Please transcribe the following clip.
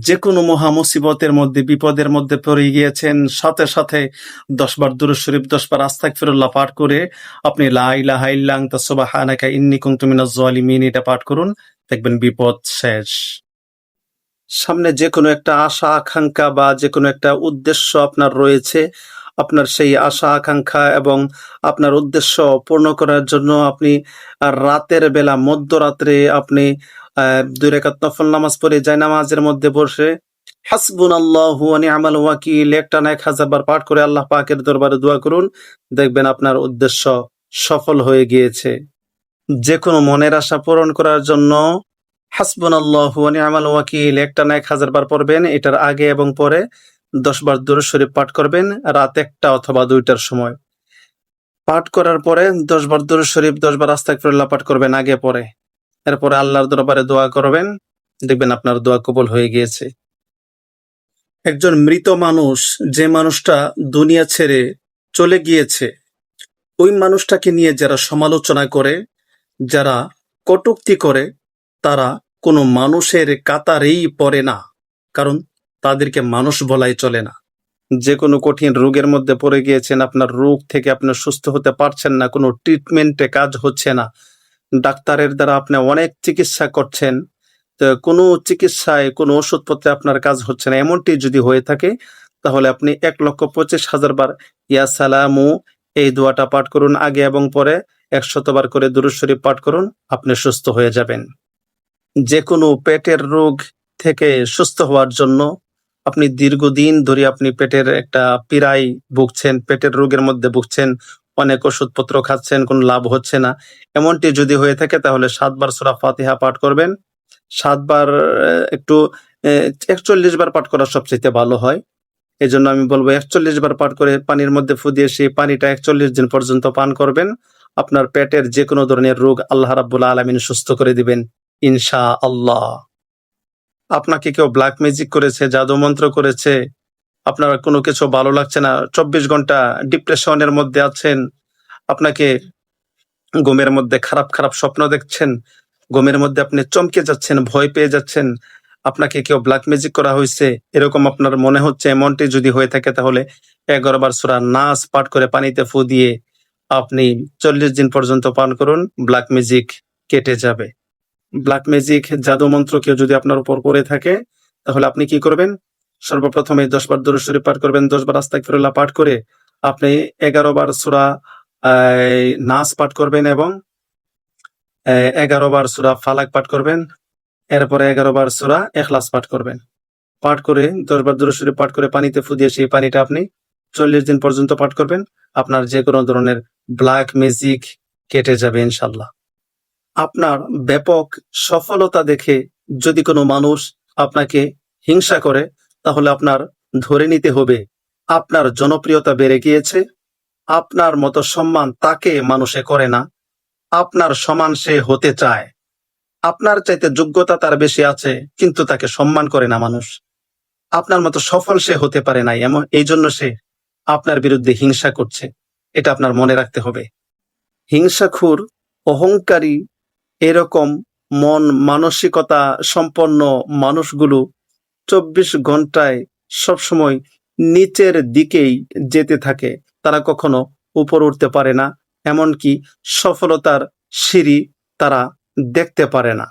যে কোনো মহা মুসিবতের মধ্যে বিপদের মধ্যে পড়ে গিয়েছেন, সাথে সাথে 10 বার দুরূদ শরীফ 10 বার আস্তাগফিরুল্লাহ পাঠ করে আপনি লা ইলাহা ইল্লা আনতা সুবহানাকা ইন্নী কুনতু মিনাজ জালিমিন এটা পাঠ করুন, দেখবেন বিপদ শেষ। সামনে যে কোনো একটা আশা আকাঙ্ক্ষা বা যে কোনো একটা উদ্দেশ্য আপনার রয়েছে, আপনার সেই আশা আকাঙ্ক্ষা এবং আপনার উদ্দেশ্য পূর্ণ করার জন্য আপনি রাতের বেলা মধ্যরাত্রে আপনি 2 রাকাত নফল নামাজ পড়ে জায়নামাজের মধ্যে বসে হাসবুনাল্লাহু ওয়া নি'মাল ওয়াকিল একটানা 1000 বার পাঠ করে আল্লাহ পাকের দরবারে দোয়া করুন, দেখবেন আপনার উদ্দেশ্য সফল হয়ে গিয়েছে। যে কোনো মনের আশা পূরণ করার জন্য হাসবুনাল্লাহু ওয়া নি'মাল ওয়াকিল একটানা 1000 বার পড়বেন। এটার আগে এবং পরে 10 বার দুরূদ শরীফ পাঠ করবেন রাত 1টা অথবা 2টার সময়। পাঠ করার পরে 10 বার দুরূদ শরীফ 10 বার আস্তাগফিরুল্লাহ পাঠ করবেন আগে পরে। এরপরে আল্লাহর দরবারে দোয়া করবেন, দেখবেন আপনার দোয়া কবুল হয়ে গিয়েছে। একজন মৃত মানুষ, যে মানুষটা দুনিয়া ছেড়ে চলে গিয়েছে, ওই মানুষটাকে নিয়ে যারা সমালোচনা করে, যারা কটূক্তি করে, তারা কোনো মানুষের কাতারেই পড়ে না, কারণ তাদেরকে মানুষ বলাই চলে না। যে কোনো কঠিন রোগের মধ্যে পড়ে গিয়েছেন, আপনার রোগ থেকে আপনি সুস্থ হতে পারছেন না, কোনো ট্রিটমেন্টে কাজ হচ্ছে না, ডাক্তারের দ্বারা আপনি অনেক চিকিৎসা করছেন, তো কোনো চিকিৎসায় কোনো ওষুধপত্রে আপনার কাজ হচ্ছে না, এমনটি যদি হয়ে থাকে তাহলে আপনি 1,25,000 বার ইয়া সালামু এই দোয়াটা পাঠ করুন আগে এবং পরে 100 বার করে দুরূদ শরীফ পাঠ করুন, আপনি সুস্থ হয়ে যাবেন। যে কোনো পেটের রোগ থেকে সুস্থ হওয়ার জন্য আপনি দীর্ঘদিন ধরে আপনি পেটের একটা পীড়ায় ভুগছেন, পেটের রোগের মধ্যে ভুগছেন, অনেক ওষুধপত্র খাচ্ছেন, কোনো লাভ হচ্ছে না, এমনটি যদি হয়ে থাকে তাহলে 7 বার সূরা ফাতিহা পাঠ করবেন। 7 বার একটু 41 বার পাঠ করা সবচাইতে ভালো হয়। এজন্য আমি বলবো 41 বার পাঠ করে পানির মধ্যে ফু দিয়ে সেই পানিটা 41 দিন পর্যন্ত পান করবেন। আপনার পেটের যে কোনো ধরনের রোগ আল্লাহ রাব্বুল আলামিন সুস্থ করে দিবেন ইনশাআল্লাহ। আপনাকে কেউ ব্ল্যাক ম্যাজিক করেছে, জাদু মন্ত্র করেছে, আপনার কোনো কিছু ভালো লাগছে না, 24 ঘন্টা ডিপ্রেশনের মধ্যে আছেন, আপনাকে ঘুমের মধ্যে খারাপ খারাপ স্বপ্ন দেখছেন, ঘুমের মধ্যে আপনি চমকে যাচ্ছেন, ভয় পেয়ে যাচ্ছেন, আপনাকে কেউ ব্ল্যাক ম্যাজিক করা হয়েছে, এরকম আপনার মনে হচ্ছে, এমনটি যদি হয়ে থাকে তাহলে 11 বার সূরা নাস পাঠ করে পানিতে ফু দিয়ে আপনি 40 দিন পর্যন্ত পান করুন, ব্ল্যাক ম্যাজিক কেটে যাবে। ব্ল্যাক ম্যাজিক জাদু মন্ত্র কেউ যদি আপনার উপর করে থাকে তাহলে আপনি কি করবেন? সর্বপ্রথমে 10 বার দুরূদ শরীফ পাঠ করবেন, 10 বার আস্তাগফিরুল্লাহ পাঠ করে আপনি 11 বার সূরা নাস পাঠ করবেন এবং 11 বার সূরা ফালাক পাঠ করবেন, এরপরে 11 বার সূরা ইখলাস পাঠ করবেন। পাঠ করে 10 বার দুরূদ শরীফ পাঠ করে পানিতে ফু দিয়ে সেই পানিটা আপনি 40 দিন পর্যন্ত পাঠ করবেন, আপনার যে কোনো ধরনের ব্ল্যাক ম্যাজিক কেটে যাবে ইনশাআল্লাহ। আপনার ব্যাপক সফলতা দেখে যদি কোনো মানুষ আপনাকে হিংসা করে তাহলে আপনার ধরে নিতে হবে আপনার জনপ্রিয়তা বেড়ে গিয়েছে, আপনার মতো সম্মান তাকে মানুষে করে না, আপনার সমান সে হতে চায়, আপনার চাইতে যোগ্যতা তার বেশি আছে কিন্তু তাকে সম্মান করে না মানুষ, আপনার মতো সফল সে হতে পারে নাই, এমন এই জন্য সে আপনার বিরুদ্ধে হিংসা করছে, এটা আপনার মনে রাখতে হবে। হিংসাখুর, অহংকারী, এরকম মন মানসিকতা সম্পন্ন মানুষগুলো 24 ঘন্টায় সবসময় নিচের দিকেই যেতে থাকে, তারা কখনো উপর উঠতে পারে না, এমনকি সফলতার সিঁড়ি তারা দেখতে পারে না।